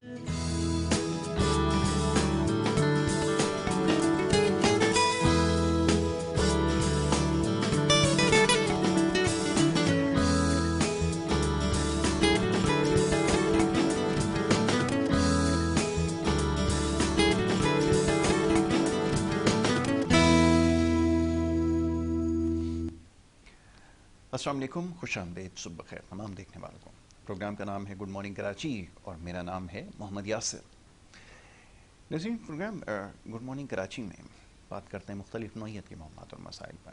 السلام علیکم، خوش آمدید، صبح بخیر تمام دیکھنے والوں کو۔ پروگرام کا نام ہے گڈ مارننگ کراچی اور میرا نام ہے محمد یاسر۔ ناظرین، پروگرام گڈ مارننگ کراچی میں بات کرتے ہیں مختلف نوعیت کے معاملات اور مسائل پر،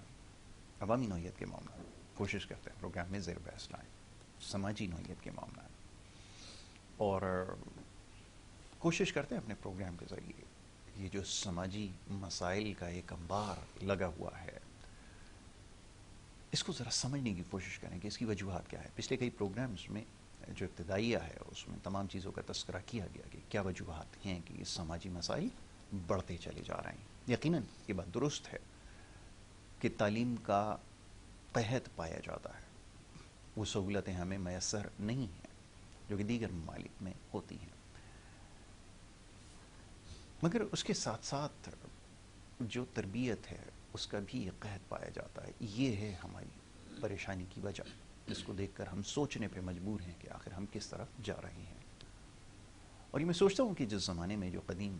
عوامی نوعیت کے معاملات کوشش کرتے ہیں پروگرام میں زیر بحث لائیں، سماجی نوعیت کے معاملات، اور کوشش کرتے ہیں اپنے پروگرام کے ذریعے یہ جو سماجی مسائل کا ایک انبار لگا ہوا ہے اس کو ذرا سمجھنے کی کوشش کریں کہ اس کی وجوہات کیا ہے۔ پچھلے کئی پروگرامز میں جو ابتدائیہ ہے اس میں تمام چیزوں کا تذکرہ کیا گیا کہ کیا وجوہات ہیں کہ یہ سماجی مسائل بڑھتے چلے جا رہے ہیں۔ یقیناً یہ بات درست ہے کہ تعلیم کا قحط پایا جاتا ہے، وہ سہولتیں ہمیں میسر نہیں ہیں جو کہ دیگر ممالک میں ہوتی ہیں، مگر اس کے ساتھ ساتھ جو تربیت ہے اس کا بھی یہ قحط پایا جاتا ہے۔ یہ ہے ہماری پریشانی کی وجہ، جس کو دیکھ کر ہم سوچنے پہ مجبور ہیں کہ آخر ہم کس طرف جا رہے ہیں۔ اور یہ میں سوچتا ہوں کہ جس زمانے میں جو قدیم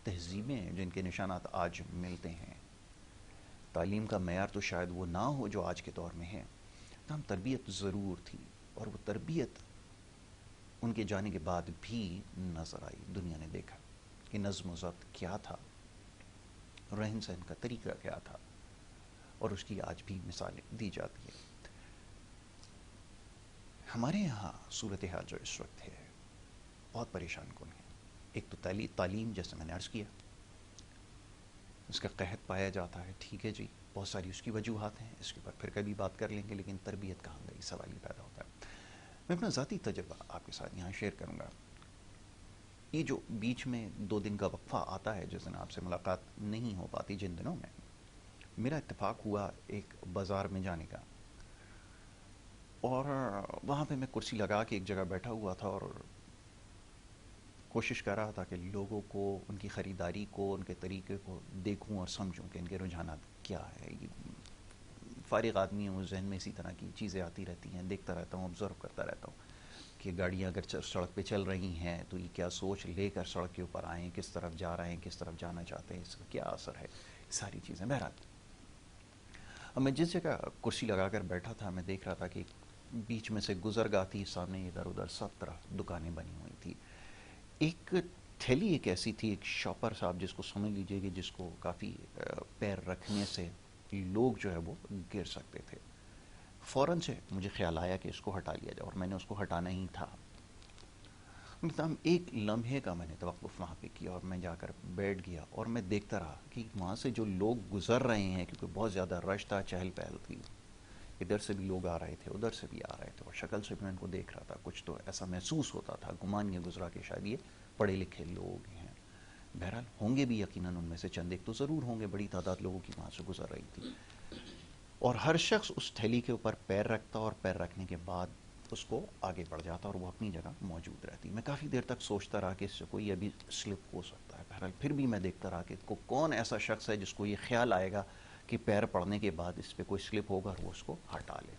تہذیبیں ہیں جن کے نشانات آج ملتے ہیں، تعلیم کا معیار تو شاید وہ نہ ہو جو آج کے دور میں ہے، تاہم تربیت ضرور تھی، اور وہ تربیت ان کے جانے کے بعد بھی نظر آئی۔ دنیا نے دیکھا کہ نظم و ضبط کیا تھا، رہن سہن کا طریقہ کیا تھا، اور اس کی آج بھی مثالیں دی جاتی ہیں۔ ہمارے یہاں صورتحال جو اس وقت ہے بہت پریشان کن ہے۔ ایک تو تعلیم، جیسے میں نے عرض کیا، اس کا قحط پایا جاتا ہے، ٹھیک ہے جی، بہت ساری اس کی وجوہات ہیں، اس کے بعد پھر کبھی بات کر لیں گے، لیکن تربیت کہاں گئی، سوال یہ پیدا ہوتا ہے۔ میں اپنا ذاتی تجربہ آپ کے ساتھ یہاں شیئر کروں گا۔ یہ جو بیچ میں 2 دن کا وقفہ آتا ہے جس دن آپ سے ملاقات نہیں ہو پاتی، جن دنوں میں میرا اتفاق ہوا ایک بازار میں جانے کا، اور وہاں پہ میں کرسی لگا کے ایک جگہ بیٹھا ہوا تھا اور کوشش کر رہا تھا کہ لوگوں کو، ان کی خریداری کو، ان کے طریقے کو دیکھوں اور سمجھوں کہ ان کے رجحانات کیا ہے۔ فارغ آدمی ہوں، ذہن میں اسی طرح کی چیزیں آتی رہتی ہیں، دیکھتا رہتا ہوں، آبزرو کرتا رہتا ہوں کہ گاڑیاں اگر سڑک پہ چل رہی ہیں تو یہ کیا سوچ لے کر سڑک کے اوپر آئیں، کس طرف جا رہے ہیں، کس طرف جانا چاہتے ہیں، اس کا کیا اثر ہے، ساری چیزیں۔ بہرحال اب میں جس جگہ کرسی لگا کر بیٹھا تھا، میں دیکھ رہا تھا کہ بیچ میں سے گزر گاہ تھی، سامنے ادھر ادھر سب طرف دکانیں بنی ہوئی تھی۔ ایک تھیلی ایک ایسی تھی، ایک شاپر صاحب جس کو سمجھ لیجئے کہ جس کو کافی پیر رکھنے سے لوگ جو ہے وہ گر سکتے تھے۔ فوراً سے مجھے خیال آیا کہ اس کو ہٹا لیا جائے، اور میں نے اس کو ہٹانا ہی تھا۔ تاہم ایک لمحے کا میں نے توقف وہاں پہ کیا اور میں جا کر بیٹھ گیا، اور میں دیکھتا رہا کہ وہاں سے جو لوگ گزر رہے ہیں، کیونکہ بہت زیادہ رش تھا، چہل پہل تھی، ادھر سے بھی لوگ آ رہے تھے، ادھر سے بھی آ رہے تھے، اور شکل سے بھی میں ان کو دیکھ رہا تھا، کچھ تو ایسا محسوس ہوتا تھا، گمان یہ گزرا کہ شاید یہ پڑھے لکھے لوگ ہیں۔ بہرحال ہوں گے بھی یقیناً ان میں سے چند ایک تو ضرور ہوں گے، بڑی تعداد لوگوں کی وہاں سے گزر رہی تھی، اور ہر شخص اس تھیلی کے اوپر پیر رکھتا، اور پیر رکھنے کے بعد اس کو آگے بڑھ جاتا اور وہ اپنی جگہ موجود رہتی۔ میں کافی دیر تک سوچتا رہا کہ اس سے کوئی ابھی سلپ ہو سکتا ہے۔ بہرحال پھر بھی میں دیکھتا رہا کہ کون ایسا شخص ہے جس کو یہ خیال آئے گا کہ پیر پڑنے کے بعد اس پہ کوئی سلپ ہوگا اور وہ اس کو ہٹا لے۔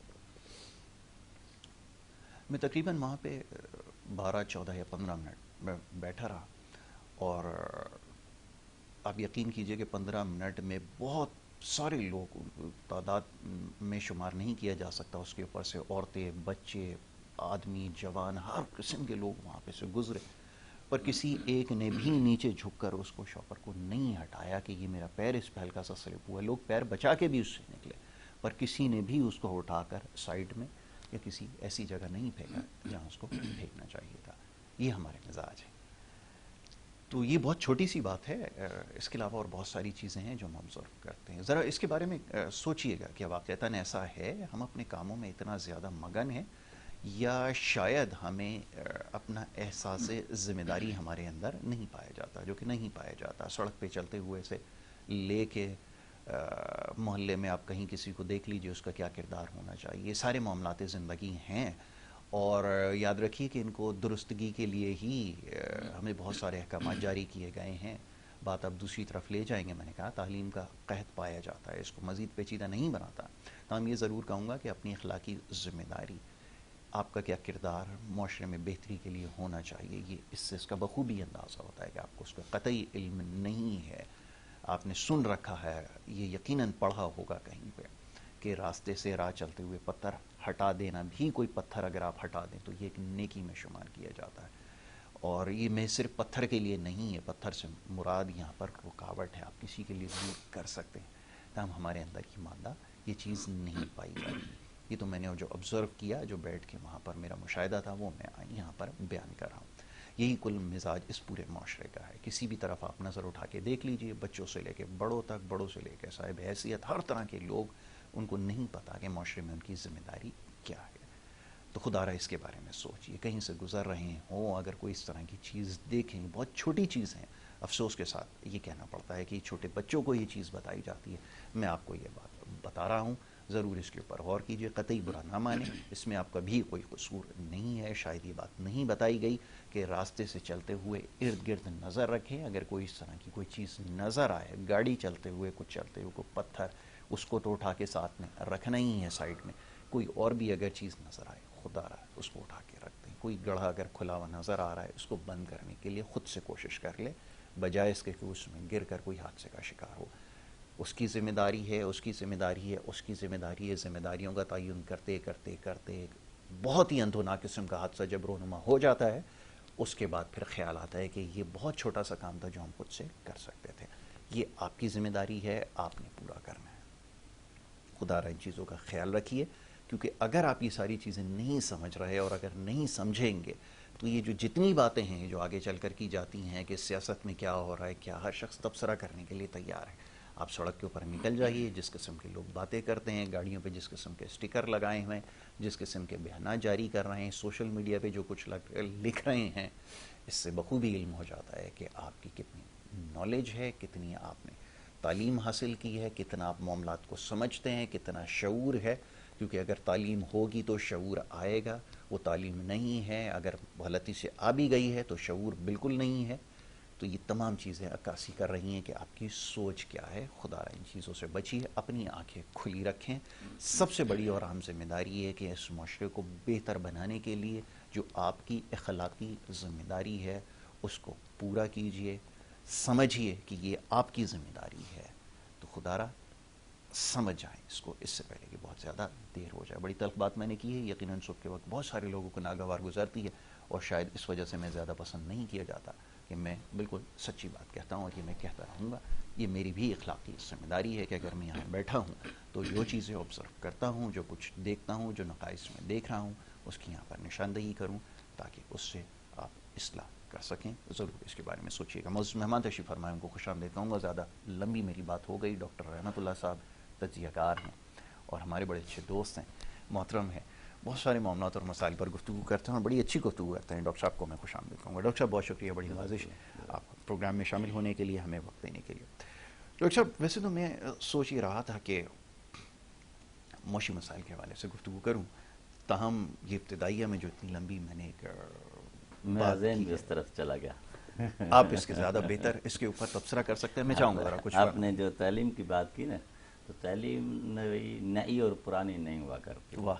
میں تقریباً وہاں پہ 12، 14 یا 15 منٹ میں بیٹھا رہا، اور آپ یقین کیجئے کہ 15 منٹ میں بہت سارے لوگ، تعداد میں شمار نہیں کیا جا سکتا، اس کے اوپر سے عورتیں، بچے، آدمی، جوان، ہر قسم کے لوگ وہاں پہ سے گزرے، پر کسی ایک نے بھی نیچے جھک کر اس کو، شاپر کو نہیں ہٹایا کہ یہ میرا پیر اس پہ ہلکا سا سلپ ہوا ہے۔ لوگ پیر بچا کے بھی اس سے نکلے، پر کسی نے بھی اس کو اٹھا کر سائیڈ میں یا کسی ایسی جگہ نہیں پھینکا جہاں اس کو پھینکنا چاہیے تھا۔ یہ ہمارے مزاج ہے۔ تو یہ بہت چھوٹی سی بات ہے، اس کے علاوہ اور بہت ساری چیزیں ہیں جو ہم آبزرو کرتے ہیں۔ ذرا اس کے بارے میں سوچئے گا کہ واقعتاً ایسا ہے، ہم اپنے کاموں میں اتنا زیادہ مگن ہیں، یا شاید ہمیں اپنا احساس ذمہ داری ہمارے اندر نہیں پایا جاتا، جو کہ نہیں پایا جاتا۔ سڑک پہ چلتے ہوئے سے لے کے محلے میں آپ کہیں کسی کو دیکھ لیجئے، اس کا کیا کردار ہونا چاہیے، یہ سارے معاملات زندگی ہیں، اور یاد رکھیے کہ ان کو درستگی کے لیے ہی ہمیں بہت سارے احکامات جاری کیے گئے ہیں. بات اب دوسری طرف لے جائیں گے. میں نے کہا تعلیم کا قحط پایا جاتا ہے، اس کو مزید پیچیدہ نہیں بناتا. تاہم یہ ضرور کہوں گا کہ اپنی اخلاقی ذمہ داری، آپ کا کیا کردار معاشرے میں بہتری کے لیے ہونا چاہیے، یہ اس کا بخوبی اندازہ ہوتا ہے کہ آپ کو اس کا قطعی علم نہیں ہے. آپ نے سن رکھا ہے، یہ یقیناً پڑھا ہوگا کہیں پہ کہ راستے سے راہ چلتے ہوئے پتھر ہٹا دینا بھی، کوئی پتھر اگر آپ ہٹا دیں تو یہ ایک نیکی میں شمار کیا جاتا ہے. اور یہ میں صرف پتھر کے لیے نہیں ہے، پتھر سے مراد یہاں پر رکاوٹ ہے، آپ کسی کے لیے دور کر سکتے ہیں. تاہم ہمارے اندر کی مادہ یہ چیز نہیں پائی جاتی. یہ تو میں نے جو آبزرو کیا، جو بیٹھ کے وہاں پر میرا مشاہدہ تھا، وہ میں یہاں پر بیان کر رہا ہوں. یہی کل مزاج اس پورے معاشرے کا ہے. کسی بھی طرف آپ نظر اٹھا کے دیکھ لیجئے، بچوں سے لے کے بڑوں تک، بڑوں سے لے کے صاحب حیثیت، ہر طرح کے لوگ، ان کو نہیں پتا کہ معاشرے میں ان کی ذمہ داری کیا ہے. تو خدا رہا اس کے بارے میں سوچئے. کہیں سے گزر رہے ہوں، اگر کوئی اس طرح کی چیز دیکھیں، بہت چھوٹی چیز ہیں، افسوس کے ساتھ یہ کہنا پڑتا ہے کہ چھوٹے بچوں کو یہ چیز بتائی جاتی ہے. میں آپ کو یہ بات بتا رہا ہوں، ضرور اس کے اوپر غور کیجئے. قطعی برا نہ مانیں، اس میں آپ کا بھی کوئی قصور نہیں ہے. شاید یہ بات نہیں بتائی گئی کہ راستے سے چلتے ہوئے ارد گرد نظر رکھیں. اگر کوئی اس طرح کی کوئی چیز نظر آئے، گاڑی چلتے ہوئے، کچھ چلتے ہوئے کوئی پتھر، اس کو تو اٹھا کے ساتھ میں رکھنا ہی ہے سائڈ میں. کوئی اور بھی اگر چیز نظر آئے، خدا رہا اس کو اٹھا کے رکھ دیں. کوئی گڑھا اگر کھلا ہوا نظر آ رہا ہے، اس کو بند کرنے کے لیے خود سے کوشش کر لے، بجائے اس کے کہ اس میں گر کر کوئی حادثے کا شکار ہو. اس کی ذمہ داری ہے، اس کی ذمہ داری ہے، اس کی ذمہ داری ہے. ذمہ داریوں کا تعین کرتے کرتے کرتے بہت ہی اندھونا قسم کا حادثہ جب رونما ہو جاتا ہے، اس کے بعد پھر خیال آتا ہے کہ یہ بہت چھوٹا سا کام تھا جو ہم خود سے کر سکتے تھے. یہ آپ کی ذمہ داری ہے، آپ نے پورا کرنا ہے. خدا را ان چیزوں کا خیال رکھیے، کیونکہ اگر آپ یہ ساری چیزیں نہیں سمجھ رہے اور اگر نہیں سمجھیں گے تو یہ جو جتنی باتیں ہیں جو آگے چل کر کی جاتی ہیں کہ سیاست میں کیا ہو رہا ہے، کیا ہر شخص تبصرہ کرنے کے لیے تیار ہے. آپ سڑک کے اوپر نکل جائیے، جس قسم کے لوگ باتیں کرتے ہیں، گاڑیوں پہ جس قسم کے سٹیکر لگائے ہوئے ہیں، جس قسم کے بیانات جاری کر رہے ہیں، سوشل میڈیا پہ جو کچھ لکھ رہے ہیں، اس سے بخوبی علم ہو جاتا ہے کہ آپ کی کتنی نالج ہے، کتنی آپ نے تعلیم حاصل کی ہے، کتنا آپ معاملات کو سمجھتے ہیں، کتنا شعور ہے. کیونکہ اگر تعلیم ہوگی تو شعور آئے گا. وہ تعلیم نہیں ہے، اگر غلطی سے آ بھی گئی ہے تو شعور بالکل نہیں ہے. تو یہ تمام چیزیں عکاسی کر رہی ہیں کہ آپ کی سوچ کیا ہے. خدا را ان چیزوں سے بچیے، اپنی آنکھیں کھلی رکھیں. سب سے بڑی اور اہم ذمہ داری یہ ہے کہ اس معاشرے کو بہتر بنانے کے لیے جو آپ کی اخلاقی ذمہ داری ہے اس کو پورا کیجئے. سمجھیے کہ یہ آپ کی ذمہ داری ہے. تو خدا را سمجھ جائیں اس کو، اس سے پہلے کہ بہت زیادہ دیر ہو جائے. بڑی تلخ بات میں نے کی ہے، یقیناً صبح کے وقت بہت سارے لوگوں کو ناگوار گزرتی ہے، اور شاید اس وجہ سے میں زیادہ پسند نہیں کیا جاتا کہ میں بالکل سچی بات کہتا ہوں، اور یہ میں کہتا رہوں گا. یہ میری بھی اخلاقی ذمہ داری ہے کہ اگر میں یہاں بیٹھا ہوں تو جو چیزیں آبزرو کرتا ہوں، جو کچھ دیکھتا ہوں، جو نقائص میں دیکھ رہا ہوں، اس کی یہاں پر نشاندہی کروں تاکہ اس سے آپ اصلاح کر سکیں. ضرور اس کے بارے میں سوچیے گا. معزز مہمان تشریف فرمائیں، ان کو خوش آمدید کہوں گا. زیادہ لمبی میری بات ہو گئی. ڈاکٹر رحمت اللہ صاحب تجزیہ کار ہیں اور ہمارے بڑے اچھے دوست ہیں، محترم ہیں. بہت سارے معاملات اور مسائل پر گفتگو کرتے ہیں اور بڑی اچھی گفتگو کرتے ہیں. ڈاکٹر صاحب کو میں خوش آمدید کہوں گا. ڈاکٹر صاحب بہت شکریہ، بڑی نوازش آپ پروگرام میں شامل ہونے کے لیے، ہمیں وقت دینے کے لیے. ڈاکٹر صاحب ویسے تو میں سوچ ہی رہا تھا کہ معاشی مسائل کے حوالے سے گفتگو کروں، تاہم یہ ابتدائیہ میں جو اتنی لمبی میں نے ایک میرا ذہن بھی اس طرف چلا گیا. آپ اس کے زیادہ بہتر اس کے اوپر تبصرہ کر سکتے ہیں. میں چاہوں گا ذرا کچھ آپ نے جو تعلیم کی بات کی نا، تو تعلیم نئی اور پرانی نہیں ہوا کرتی. واہ،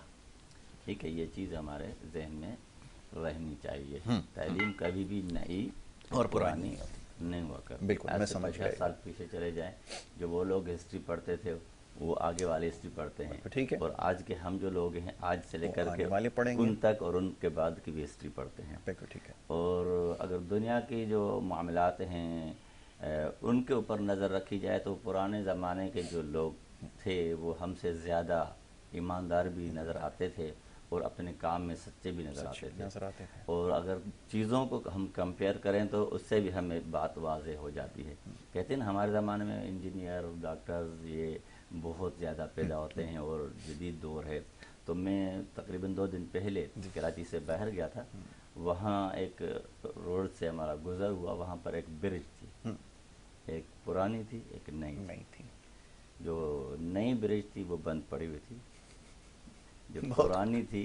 ٹھیک ہے، یہ چیز ہمارے ذہن میں رہنی چاہیے. تعلیم کبھی بھی نئی اور پرانی نہیں ہوا کرتی. بالکل میں آج سے سمجھ 50 سال پیچھے چلے جائیں، جو وہ لوگ ہسٹری پڑھتے تھے وہ آگے والے ہسٹری پڑھتے ہیں، ٹھیک ہے، اور آج کے ہم جو لوگ ہیں آج سے لے کر کے والے پڑھیں گے ان تک اور ان کے بعد کی بھی ہسٹری پڑھتے ہیں. بالکل ٹھیک ہے. اور اگر دنیا کی جو معاملات ہیں ان کے اوپر نظر رکھی جائے تو پرانے زمانے کے جو لوگ تھے وہ ہم سے زیادہ ایماندار بھی نظر آتے تھے اور اپنے کام میں سچے بھی نظر آتے تھے. اور اگر چیزوں کو ہم کمپیئر کریں تو اس سے بھی ہمیں بات واضح ہو جاتی ہے. کہتے ہیں ہمارے زمانے میں انجینئر، ڈاکٹرز یہ بہت زیادہ پیدا ہوتے ہیں اور جدید دور ہے. تو میں تقریباً 2 دن پہلے کراچی سے باہر گیا تھا. وہاں ایک روڈ سے ہمارا گزر ہوا، وہاں پر ایک برج تھی، ایک پرانی تھی ایک نئی تھی. جو نئی برج تھی وہ بند پڑی ہوئی تھی، جو پرانی تھی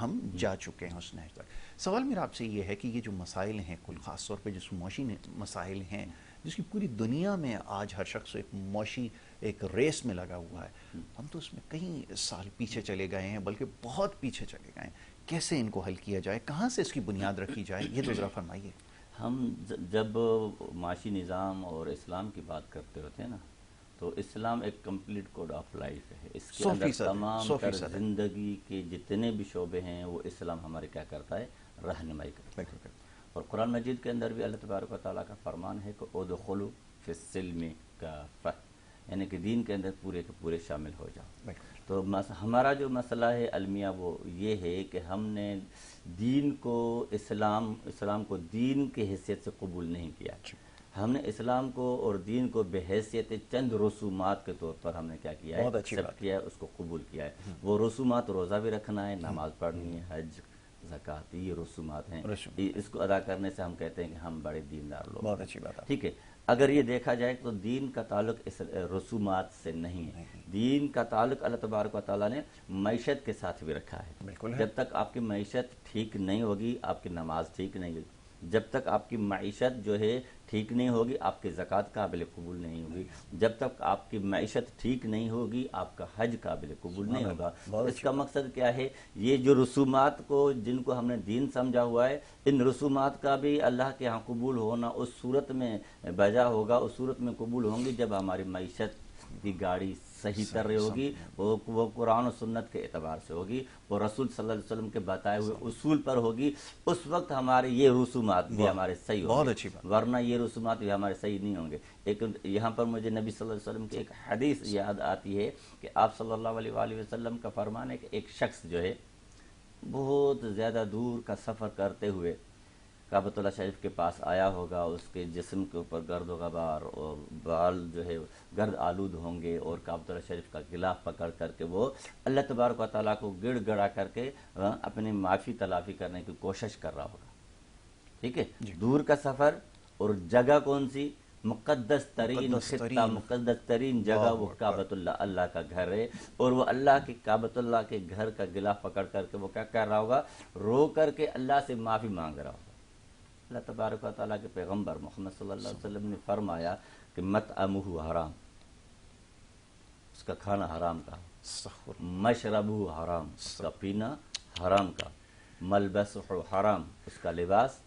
ہم جا چکے ہیں اس نہج تک. سوال میرا آپ سے یہ ہے کہ یہ جو مسائل ہیں کل خاص طور پہ جس معاشی مسائل ہیں جس کی پوری دنیا میں آج ہر شخص ایک معاشی ایک ریس میں لگا ہوا ہے, ہم تو اس میں کئی سال پیچھے چلے گئے ہیں, بلکہ بہت پیچھے چلے گئے ہیں. کیسے ان کو حل کیا جائے, کہاں سے اس کی بنیاد رکھی جائے, یہ تو ذرا فرمائیے. ہم جب معاشی نظام اور اسلام کی بات کرتے ہوتے ہیں نا, تو اسلام ایک کمپلیٹ کوڈ آف لائف ہے. اس کے اندر تمام تر زندگی کے جتنے بھی شعبے ہیں وہ اسلام ہمارے کیا کرتا ہے, رہنمائی کرتا ہے. اور قرآن مجید کے اندر بھی اللہ تبارک و تعالیٰ کا فرمان ہے کہ ادخلوا فی السلم کافہ, یعنی کہ دین کے اندر پورے کے پورے شامل ہو جاؤ. تو ہمارا جو مسئلہ ہے المیہ وہ یہ ہے کہ ہم نے دین کو اسلام کو دین کے حیثیت سے قبول نہیں کیا. ہم نے اسلام کو اور دین کو بحیثیت چند رسومات کے طور پر ہم نے کیا کیا ہے, ایکسیپٹ کیا ہے, اس کو قبول کیا ہے. وہ رسومات روزہ بھی رکھنا ہے, نماز پڑھنی ہے, حج, زکوٰۃ, یہ رسومات ہیں. اس کو ادا کرنے سے ہم کہتے ہیں کہ ہم بڑے دیندار لوگ. بہت اچھی بات ہے. ٹھیک ہے, اگر یہ دیکھا جائے تو دین کا تعلق اس رسومات سے نہیں ہے. دین کا تعلق اللہ تبارک و تعالیٰ نے معیشت کے ساتھ بھی رکھا ہے. جب تک آپ کی معیشت ٹھیک نہیں ہوگی آپ کی نماز ٹھیک نہیں ہوگی. جب تک آپ کی معیشت جو ہے ٹھیک نہیں ہوگی آپ کی زکوٰۃ قابل قبول نہیں ہوگی. جب تک آپ کی معیشت ٹھیک نہیں ہوگی آپ کا حج قابل قبول نہیں ہوگا. اس کا مقصد کیا ہے, یہ جو رسومات کو جن کو ہم نے دین سمجھا ہوا ہے, ان رسومات کا بھی اللہ کے ہاں قبول ہونا اس صورت میں بجا ہوگا, اس صورت میں قبول ہوں گی جب ہماری معیشت کی گاڑی صحیح طرح ہوگی, وہ قرآن و سنت کے اعتبار سے ہوگی, وہ رسول صلی اللہ علیہ وسلم کے بتائے ہوئے اصول پر ہوگی. اس وقت ہمارے یہ رسومات بھی ہمارے صحیح ہوں گے, ورنہ یہ رسومات بھی ہمارے صحیح نہیں ہوں گے. ایک یہاں پر مجھے نبی صلی اللہ علیہ وسلم کی ایک حدیث یاد آتی ہے کہ آپ صلی اللہ علیہ وآلہ وسلم کا فرمان ہے کہ ایک شخص جو ہے بہت زیادہ دور کا سفر کرتے ہوئے کعبۃ اللہ شریف کے پاس آیا ہوگا. اس کے جسم کے اوپر گرد و غبار اور بال جو ہے گرد آلود ہوں گے, اور کعبۃ اللہ شریف کا غلاف پکڑ کر کے وہ اللہ تبارک و تعالیٰ کو گڑ گڑا کر کے اپنی معافی تلافی کرنے کی کوشش کر رہا ہوگا. ٹھیک ہے, دور کا سفر اور جگہ کون سی, مقدس ترین خطہ, مقدس ترین جگہ وہ کعبۃ اللہ, اللہ کا گھر ہے. اور وہ اللہ کے کعبۃ اللہ کے گھر کا غلاف پکڑ کر کے وہ کیا کر رہا ہوگا, رو کر کے اللہ سے معافی مانگ رہا ہوگا. اللہ تبارک و تعالیٰ کے پیغمبر محمد صلی اللہ علیہ وسلم نے فرمایا کہ مطعمہ حرام, اس کا کھانا حرام کا, مشربہ حرام, اس کا پینا حرام کا, ملبسہ حرام, اس کا لباس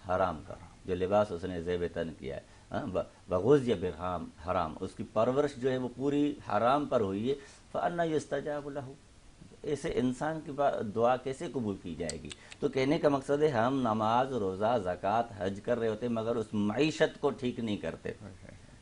حرام کا, جو لباس اس نے زیب تن کیا ہے, وغذی برحام حرام, اس کی پرورش جو ہے وہ پوری حرام پر ہوئی ہے. فأنا یستجاب لہ, ایسے انسان کی دعا کیسے قبول کی جائے گی. تو کہنے کا مقصد ہے ہم نماز, روزہ, زکوٰۃ, حج کر رہے ہوتے مگر اس معیشت کو ٹھیک نہیں کرتے.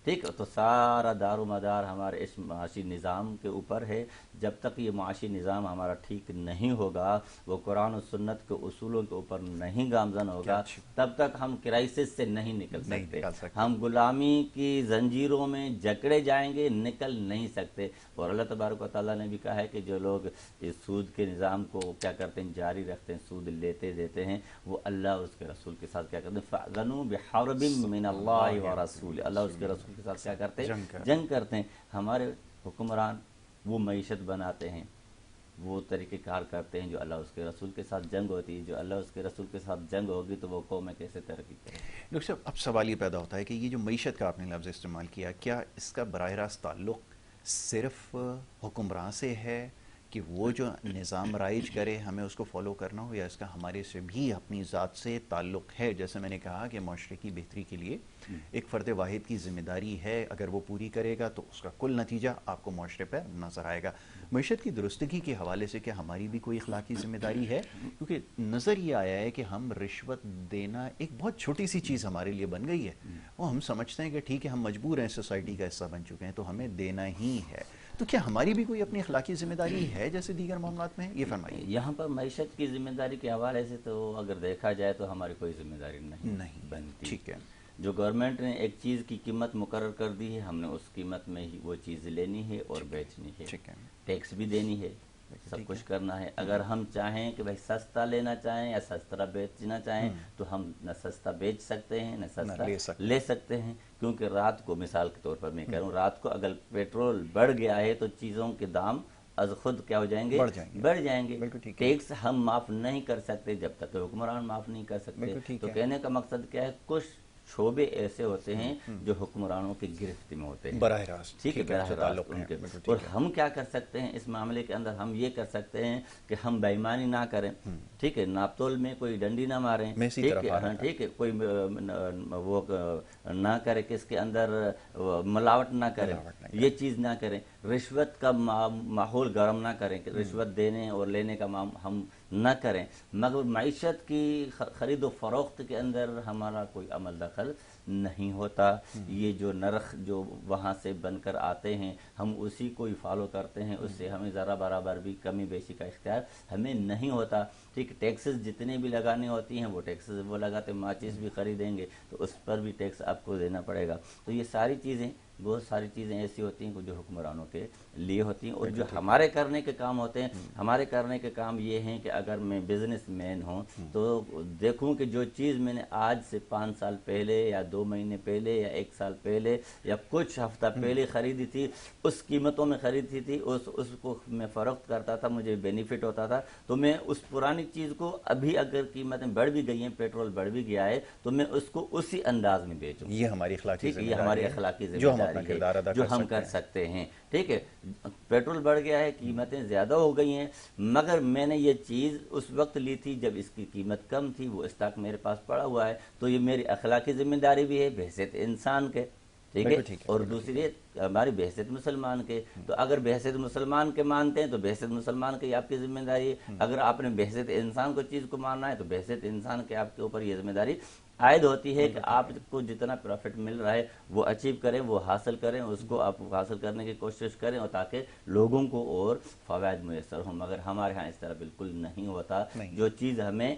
ٹھیک, تو سارا دار و مدار ہمارے اس معاشی نظام کے اوپر ہے. جب تک یہ معاشی نظام ہمارا ٹھیک نہیں ہوگا, وہ قرآن و سنت کے اصولوں کے اوپر نہیں گامزن ہوگا, تب تک ہم کرائسس سے نہیں نکل سکتے. ہم غلامی کی زنجیروں میں جکڑے جائیں گے, نکل نہیں سکتے. اور اللہ تبارک و تعالیٰ نے بھی کہا ہے کہ جو لوگ اس سود کے نظام کو کیا کرتے ہیں, جاری رکھتے ہیں, سود لیتے دیتے ہیں, وہ اللہ اس کے رسول کے ساتھ کیا کرتے ہیں, فَأْذَنُوا بِحَرْبٍ مِّنَ اللَّهِ وَرَسُولِهِ, اللہ اس کے رسول کے ساتھ کیا کرتے ہیں, جنگ کرتے ہیں. ہمارے حکمران وہ معیشت بناتے ہیں, وہ طریقہ کار کرتے ہیں جو اللہ اس کے رسول کے ساتھ جنگ ہوتی ہے. جو اللہ اس کے رسول کے ساتھ جنگ ہوگی تو وہ قومیں کیسے ترقی کریں. ڈاکٹر صاحب, اب سوال یہ پیدا ہوتا ہے کہ یہ جو معیشت کا آپ نے لفظ استعمال کیا, کیا اس کا براہ راست تعلق صرف حکمراں سے ہے کہ وہ جو نظام رائج کرے ہمیں اس کو فالو کرنا ہو, یا اس کا ہمارے سے بھی اپنی ذات سے تعلق ہے؟ جیسے میں نے کہا کہ معاشرے کی بہتری کے لیے ایک فرد واحد کی ذمہ داری ہے, اگر وہ پوری کرے گا تو اس کا کل نتیجہ آپ کو معاشرے پر نظر آئے گا. معیشت کی درستگی کے حوالے سے کیا ہماری بھی کوئی اخلاقی ذمہ داری ہے؟ کیونکہ نظر یہ آیا ہے کہ ہم رشوت دینا ایک بہت چھوٹی سی چیز ہمارے لیے بن گئی ہے. وہ ہم سمجھتے ہیں کہ ٹھیک ہے ہم مجبور ہیں, سوسائٹی کا حصہ بن چکے ہیں تو ہمیں دینا ہی ہے. تو کیا ہماری بھی کوئی اپنی اخلاقی ذمہ داری ہے جیسے دیگر معاملات میں؟ یہ فرمائیے. یہاں پر معیشت کی ذمہ داری کے حوالے سے تو اگر دیکھا جائے تو ہماری کوئی ذمہ داری نہیں بنتی. ٹھیک ہے, جو گورنمنٹ نے ایک چیز کی قیمت مقرر کر دی ہے, ہم نے اس قیمت میں ہی وہ چیز لینی ہے اور بیچنی ہے. ٹیکس بھی دینی ہے, سب کچھ کرنا ہے. اگر ہم چاہیں کہ بھائی سستا لینا چاہیں یا سستا بیچنا چاہیں تو ہم نہ سستا بیچ سکتے ہیں نہ سستا لے سکتے ہیں. کیونکہ رات کو, مثال کے طور پر میں کہہ رہا ہوں, رات کو اگر پیٹرول بڑھ گیا ہے تو چیزوں کے دام از خود کیا ہو جائیں گے، بڑھ جائیں گے۔ ٹیکس ہم معاف نہیں کر سکتے جب تک کہ حکمران معاف نہیں کر سکتے۔ تو کہنے کا مقصد کیا ہے، کچھ شعبے ایسے ہوتے ہیں جو حکمرانوں کی گرفت میں ہوتے ہیں براہ راست، ٹھیک ہے، براہ راست ان کے۔ اور ہم کیا کر سکتے ہیں اس معاملے کے اندر، ہم یہ کر سکتے ہیں کہ ہم بے ایمانی نہ کریں، ٹھیک ہے، ناپ تول میں کوئی ڈنڈی نہ ماریں، ٹھیک ہے، کوئی وہ نہ کرے کہ اس کے اندر ملاوٹ نہ کریں، یہ چیز نہ کریں، رشوت کا ماحول گرم نہ کریں کہ رشوت دینے اور لینے کا ہم نہ کریں، مگر معیشت کی خرید و فروخت کے اندر ہمارا کوئی عمل دخل نہیں ہوتا۔ یہ جو نرخ جو وہاں سے بن کر آتے ہیں ہم اسی کو ہی فالو کرتے ہیں، اس سے ہمیں ذرا برابر بھی کمی بیشی کا اختیار ہمیں نہیں ہوتا، ٹھیک۔ ٹیکسز جتنے بھی لگانے ہوتی ہیں وہ ٹیکسز وہ لگاتے، ماچس بھی خریدیں گے تو اس پر بھی ٹیکس آپ کو دینا پڑے گا۔ تو یہ ساری چیزیں، بہت ساری چیزیں ایسی ہوتی ہیں جو حکمرانوں کے لیے ہوتی ہیں، اور جو ہمارے کرنے کے کام ہوتے ہیں، ہمارے کرنے کے کام یہ ہیں کہ اگر میں بزنس مین ہوں تو دیکھوں کہ جو چیز میں نے آج سے 5 سال پہلے یا 2 مہینے پہلے یا 1 سال پہلے یا کچھ ہفتہ پہلے خریدی تھی، اس قیمتوں میں خریدی تھی، اس کو میں فروخت کرتا تھا، مجھے بینیفٹ ہوتا تھا، تو میں اس پرانی چیز کو ابھی اگر قیمتیں بڑھ بھی گئی ہیں، پیٹرول بڑھ بھی گیا ہے، تو میں اس کو اسی انداز میں بیچوں۔ یہ ہماری اخلاقی ذمہ داری ہے، یہ ہماری اخلاقی ذمہ داری ہے جو ہم کر سکتے ہیں، ٹھیک ہے۔ پیٹرول بڑھ گیا ہے، قیمتیں زیادہ ہو گئی ہیں، مگر میں نے یہ چیز اس وقت لی تھی جب اس کی قیمت کم تھی، وہ اسٹاک میرے پاس پڑا ہوا ہے، تو یہ میری اخلاقی ذمہ داری بھی ہے بحیثیت انسان کے، ٹھیک ہے، اور دوسری ہماری بحیثیت مسلمان کے۔ تو اگر بحیثیت مسلمان کے مانتے ہیں تو بحیثیت مسلمان کی آپ کی ذمہ داری ہے، اگر آپ نے بحیثیت انسان کو چیز کو ماننا ہے تو بحیثیت انسان کے آپ کے اوپر یہ ذمہ داری عائد ہوتی ہے کہ آپ کو جتنا پروفٹ مل رہا ہے وہ اچیو کریں، وہ حاصل کریں، اس کو آپ حاصل کرنے کی کوشش کریں، اور تاکہ لوگوں کو اور فوائد میسر ہوں۔ مگر ہمارے ہاں اس طرح بالکل نہیں ہوتا۔ جو چیز ہمیں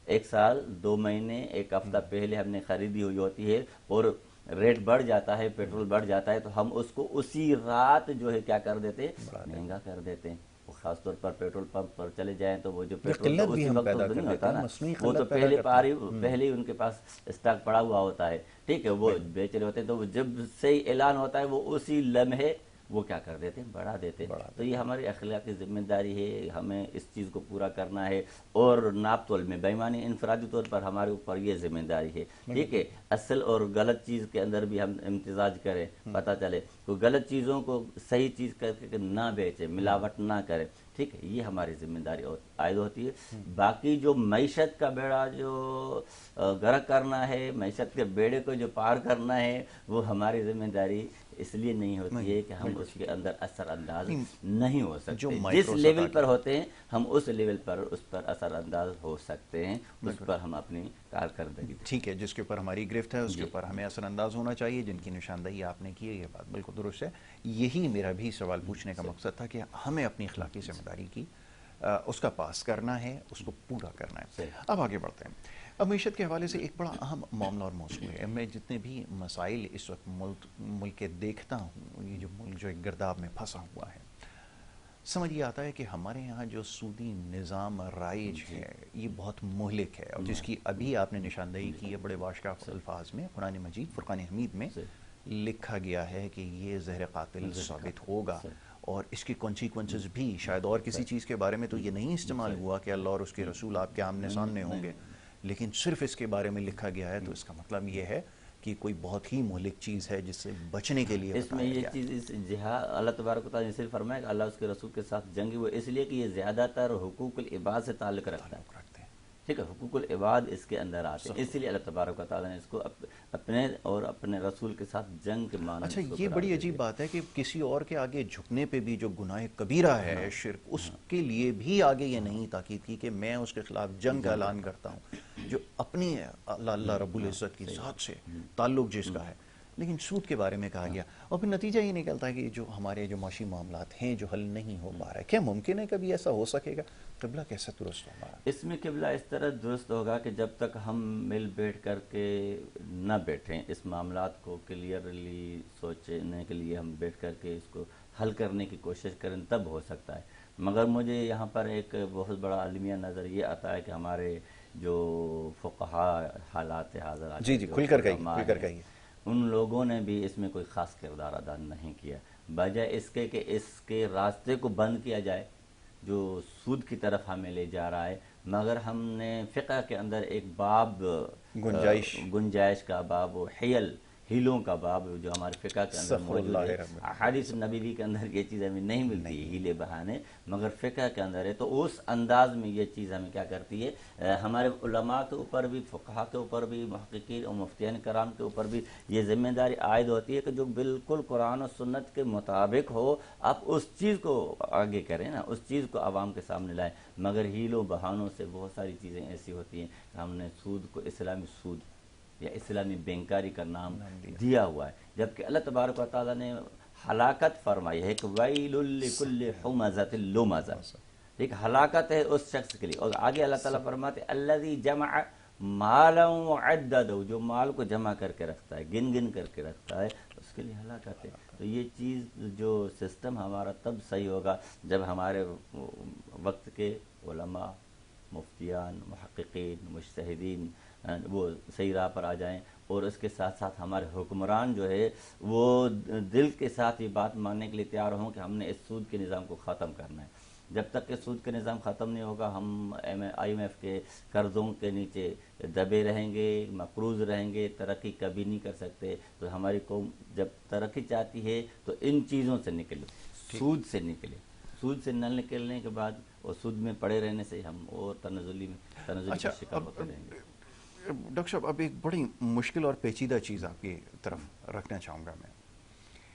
1 سال 2 مہینے 1 ہفتہ پہلے ہم نے خریدی ہوئی ہوتی ہے اور ریٹ بڑھ جاتا ہے، پیٹرول بڑھ جاتا ہے، تو ہم اس کو اسی رات جو ہے کیا کر دیتے ہیں، مہنگا کر دیتے ہیں۔ خاص طور پر پیٹرول پمپ پر چلے جائیں تو وہ جو پیٹرول تو اسی وقت تو نہیں ہوتا نا، وہ تو پہلے ہی ان کے پاس اسٹاک پڑا ہوا ہوتا ہے، ٹھیک ہے، وہ بیچ رہے ہوتے ہیں، تو وہ جب سے اعلان ہوتا ہے وہ اسی لمحے وہ کیا کر دیتے ہیں، بڑھا دیتے ہیں۔ تو یہ ہماری اخلاقی ذمہ داری ہے، ہمیں اس چیز کو پورا کرنا ہے، اور ناپ تول میں بے ایمانی انفرادی طور پر ہمارے اوپر یہ ذمہ داری ہے، ٹھیک ہے۔ اصل اور غلط چیز کے اندر بھی ہم امتزاج کریں، پتہ چلے کوئی غلط چیزوں کو صحیح چیز کر کے نہ بیچے، ملاوٹ نہ کرے، ٹھیک ہے، یہ ہماری ذمہ داری عائد ہوتی ہے۔ باقی جو معیشت کا بیڑا جو غرق کرنا ہے، معیشت کے بیڑے کو جو پار کرنا ہے، وہ ہماری ذمہ داری اس لیے نہیں ہوتی ہے کہ ہم اس کے اندر اثر انداز نہیں ہو سکتے۔ جس لیول پر ہوتے ہیں ہم اس لیول پر اس پر اثر انداز ہو سکتے ہیں، اس پر ہم اپنی کارکردگی، ٹھیک ہے، جس کے اوپر ہماری گرفت ہے اس کے اوپر ہمیں اثر انداز ہونا چاہیے، جن کی نشاندہی آپ نے کی ہے، یہ بات بالکل درست ہے۔ یہی میرا بھی سوال پوچھنے کا مقصد تھا کہ ہمیں اپنی اخلاقی ذمہ داری کی اس کا پاس کرنا ہے، اس کو پورا کرنا ہے۔ اب آگے بڑھتے ہیں۔ اب معیشت کے حوالے سے ایک بڑا اہم معاملہ اور موضوع ہے، میں جتنے بھی مسائل اس وقت ملک کے دیکھتا ہوں، یہ جو ملک جو ایک گرداب میں پھنسا ہوا ہے، سمجھ یہ آتا ہے کہ ہمارے یہاں جو سودی نظام رائج ہے یہ بہت مہلک ہے، اور جس کی ابھی آپ نے نشاندہی کی ہے بڑے باشکاف الفاظ میں، قرآن مجید فرقان حمید میں لکھا گیا ہے کہ یہ زہر قاتل ثابت ہوگا، اور اس کی کانسیکوینسز بھی شاید اور کسی چیز کے بارے میں تو یہ نہیں استعمال ہوا کہ اللہ اور اس کے رسول آپ کے آمنے سامنے ہوں گے، لیکن صرف اس کے بارے میں لکھا گیا ہے، تو اس کا مطلب یہ ہے کہ کوئی بہت ہی مہلک چیز ہے جس سے بچنے کے لیے اس میں یہ چیز اس جہاد اللہ تبارک و تعالیٰ نے صرف فرمایا کہ اللہ اس کے رسول کے ساتھ جنگی ہوئے، اس لیے کہ یہ زیادہ تر حقوق العباد سے تعلق رکھتا ہے، ٹھیک ہے، حقوق العباد اس کے اندر آتے ہیں، اس لیے اللہ تبارک و تعالیٰ نے اس کو اپنے اور اپنے رسول کے ساتھ جنگ کے معنی۔ اچھا، یہ بڑی عجیب بات ہے کہ کسی اور کے آگے جھکنے پہ بھی جو گناہ کبیرہ ہے شرک، اس کے لیے بھی آگے یہ نہیں تاکید کی کہ میں اس کے خلاف جنگ کا اعلان کرتا ہوں، جو اپنی اللہ رب العزت کی ذات سے تعلق جس کا ہے، لیکن سود کے بارے میں کہا گیا، اور پھر نتیجہ یہ نکلتا ہے کہ جو ہمارے جو معاشی معاملات ہیں جو حل نہیں ہو پا رہا ہے، کیا ممکن ہے کبھی ایسا ہو سکے گا؟ قبلہ کیسے درست ہو ہمارا؟ اس میں قبلہ اس طرح درست ہوگا کہ جب تک ہم مل بیٹھ کر کے نہ بیٹھیں، اس معاملات کو کلیئرلی سوچنے کے لیے ہم بیٹھ کر کے اس کو حل کرنے کی کوشش کریں، تب ہو سکتا ہے۔ مگر مجھے یہاں پر ایک بہت بڑا عالمیہ نظر یہ آتا ہے کہ ہمارے جو فقہاء حالات حاضرات، جی کھل کر کہیے، ان لوگوں نے بھی اس میں کوئی خاص کردار ادا نہیں کیا، بجائے اس کے کہ اس کے راستے کو بند کیا جائے جو سود کی طرف ہمیں لے جا رہا ہے، مگر ہم نے فقہ کے اندر ایک باب گنجائش کا باب، حیل ہیلوں کا باب جو ہمارے فقہ کے اندر موجود ہے، حدیث نبوی کے اندر یہ چیز ہمیں نہیں ملتی ہے، ہیلے بہانے، مگر فقہ کے اندر ہے۔ تو اس انداز میں یہ چیز ہمیں کیا کرتی ہے، ہمارے علماء کے اوپر بھی، فقہا کے اوپر بھی، محققین اور مفتیان کرام کے اوپر بھی یہ ذمہ داری عائد ہوتی ہے کہ جو بالکل قرآن و سنت کے مطابق ہو آپ اس چیز کو آگے کریں نا، اس چیز کو عوام کے سامنے لائیں، مگر ہیلوں بہانوں سے بہت ساری چیزیں ایسی ہوتی ہیں کہ ہم نے سود کو اسلامی سود یا اسلامی بینکاری کا نام دیا ہوا ہے، جبکہ اللہ تبارک و تعالیٰ نے ہلاکت فرمائی ہے کہ ویل لکل ہمزۃ لمزہ، ایک ہلاکت ہے اس شخص کے لیے۔ اور آگے اللہ تعالیٰ فرماتے الذی جمع مالا وعددہ، جو مال کو جمع کر کے رکھتا ہے، گن گن کر کے رکھتا ہے، اس کے لیے ہلاکت ہے۔ تو یہ چیز جو سسٹم ہمارا تب صحیح ہوگا جب ہمارے وقت کے علماء، مفتیان، محققین، مجتہدین وہ صحیح راہ پر آ جائیں، اور اس کے ساتھ ساتھ ہمارے حکمران جو ہے وہ دل کے ساتھ یہ بات ماننے کے لیے تیار ہوں کہ ہم نے اس سود کے نظام کو ختم کرنا ہے۔ جب تک کہ سود کا نظام ختم نہیں ہوگا ہم آئی ایم ایف کے قرضوں کے نیچے دبے رہیں گے، مقروض رہیں گے، ترقی کبھی نہیں کر سکتے۔ تو ہماری قوم جب ترقی چاہتی ہے تو ان چیزوں سے نکلے، سود سے نکلے، سود سے نہ نکلنے کے بعد اور سود میں پڑے رہنے سے ہم اور تنزلی کا شکار ہوتے رہیں گے۔ ڈاکٹر صاحب اب ایک بڑی مشکل اور پیچیدہ چیز آپ کی طرف رکھنا چاہوں گا میں،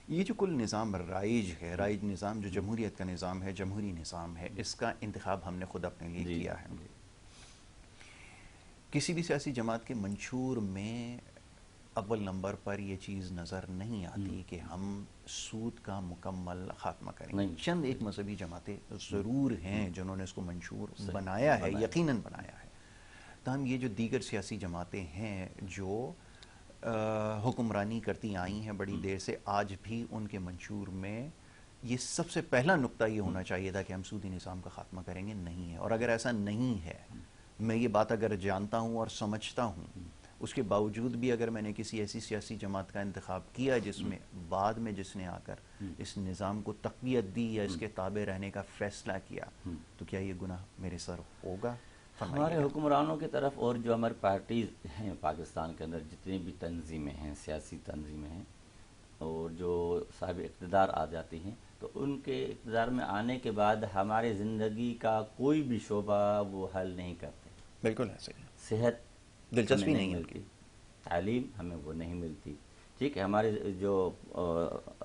یہ جو کل نظام رائج ہے، رائج نظام جو جمہوریت کا نظام ہے، جمہوری نظام ہے، اس کا انتخاب ہم نے خود اپنے لیے کیا ہے۔ کسی بھی سیاسی جماعت کے منشور میں اول نمبر پر یہ چیز نظر نہیں آتی کہ ہم سود کا مکمل خاتمہ کریں گے۔ چند ایک مذہبی جماعتیں ضرور ہیں جنہوں نے اس کو منشور بنایا ہے، یقیناً بنایا ہے، تاہم یہ جو دیگر سیاسی جماعتیں ہیں جو حکمرانی کرتی آئی ہیں بڑی دیر سے، آج بھی ان کے منشور میں یہ سب سے پہلا نقطہ یہ ہونا چاہیے تھا کہ ہم سودی نظام کا خاتمہ کریں گے، نہیں ہے۔ اور اگر ایسا نہیں ہے، میں یہ بات اگر جانتا ہوں اور سمجھتا ہوں، اس کے باوجود بھی اگر میں نے کسی ایسی سیاسی جماعت کا انتخاب کیا جس میں بعد میں جس نے آ کر اس نظام کو تقویت دی یا اس کے تابع رہنے کا فیصلہ کیا، تو کیا یہ گناہ میرے سر ہوگا؟ ہمارے حکمرانوں کی طرف اور جو ہماری پارٹیز ہیں پاکستان کے اندر، جتنی بھی تنظیمیں ہیں، سیاسی تنظیمیں ہیں، اور جو صاحب اقتدار آ جاتی ہیں، تو ان کے اقتدار میں آنے کے بعد ہماری زندگی کا کوئی بھی شعبہ وہ حل نہیں کرتے۔ بالکل ایسے ہی، صحت دلچسپی نہیں ملتی، تعلیم ہمیں وہ نہیں ملتی، ٹھیک ہے، ہمارے جو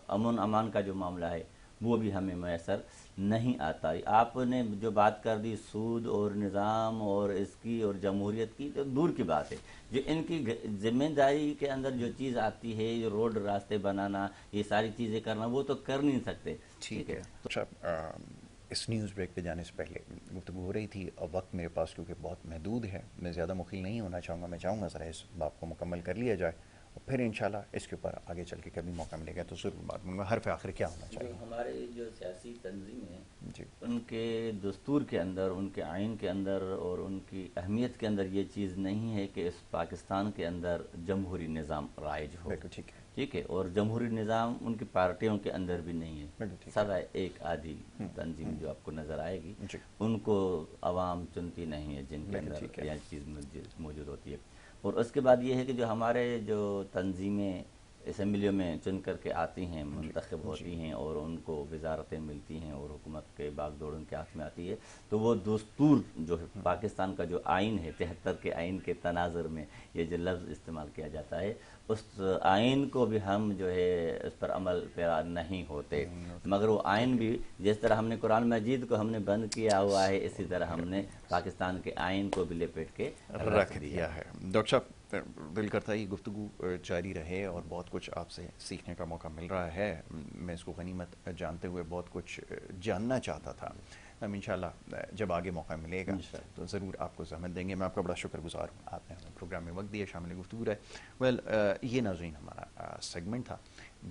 امن امان کا جو معاملہ ہے وہ بھی ہمیں میسر نہیں آتا۔ آپ نے جو بات کر دی سود اور نظام اور اس کی اور جمہوریت کی، تو دور کی بات ہے، جو ان کی ذمہ داری کے اندر جو چیز آتی ہے، جو روڈ راستے بنانا، یہ ساری چیزیں کرنا، وہ تو کر نہیں سکتے۔ ٹھیک ہے، اچھا اس نیوز بریک پہ جانے سے پہلے گفتگو ہو رہی تھی اور وقت میرے پاس کیونکہ بہت محدود ہے، میں زیادہ مخل نہیں ہونا چاہوں گا، میں چاہوں گا ذرا اس بات کو مکمل کر لیا جائے اور پھر انشاءاللہ اس کے اوپر آگے چل کے کبھی موقع ملے گا تو ضرور بات کروں گا۔ حرف آخر کیا ہونا چاہیے؟ ہمارے جو سیاسی تنظیمیں ہیں ان کے دستور کے اندر، ان کے آئین کے اندر اور ان کی اہمیت کے اندر یہ چیز نہیں ہے کہ اس پاکستان کے اندر جمہوری نظام رائج ہو، ٹھیک ہے، اور جمہوری نظام ان کی پارٹیوں کے اندر بھی نہیں ہے، سوائے ایک آدھی تنظیم جو آپ کو نظر آئے گی، ان کو عوام چنتی نہیں ہے، جن کے اندر یہ چیز موجود ہوتی ہے۔ اور اس کے بعد یہ ہے کہ جو ہمارے جو تنظیمیں اسمبلیوں میں چن کر کے آتی ہیں، منتخب ہوتی ہیں اور ان کو وزارتیں ملتی ہیں اور حکومت کے باغ دوڑ ان کے ہاتھ میں آتی ہے، تو وہ دستور جو ہے پاکستان کا جو آئین ہے، 73 کے آئین کے تناظر میں یہ جو لفظ استعمال کیا جاتا ہے، اس آئین کو بھی ہم جو ہے اس پر عمل پیرا نہیں ہوتے، مگر وہ آئین بھی جس طرح ہم نے قرآن مجید کو ہم نے بند کیا ہوا ہے، اسی طرح ہم نے پاکستان کے آئین کو بھی لپیٹ کے رکھ دیا ہے۔ ڈاکٹر صاحب دل کرتا ہے یہ گفتگو جاری رہے اور بہت کچھ آپ سے سیکھنے کا موقع مل رہا ہے، میں اس کو غنیمت جانتے ہوئے بہت کچھ جاننا چاہتا تھا۔ ہم انشاءاللہ جب آگے موقع ملے گا تو ضرور آپ کو زحمت دیں گے۔ میں آپ کا بڑا شکر گزار ہوں، آپ نے ہمیں پروگرام میں وقت دیا، شامل گفتگو رہے۔ یہ ناظرین ہمارا سیگمنٹ تھا،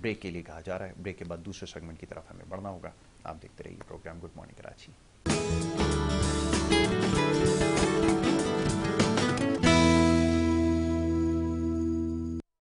بریک کے لیے کہا جا رہا ہے، بریک کے بعد دوسرے سیگمنٹ کی طرف ہمیں بڑھنا ہوگا۔ آپ دیکھتے رہیے پروگرام گڈ مارننگ کراچی۔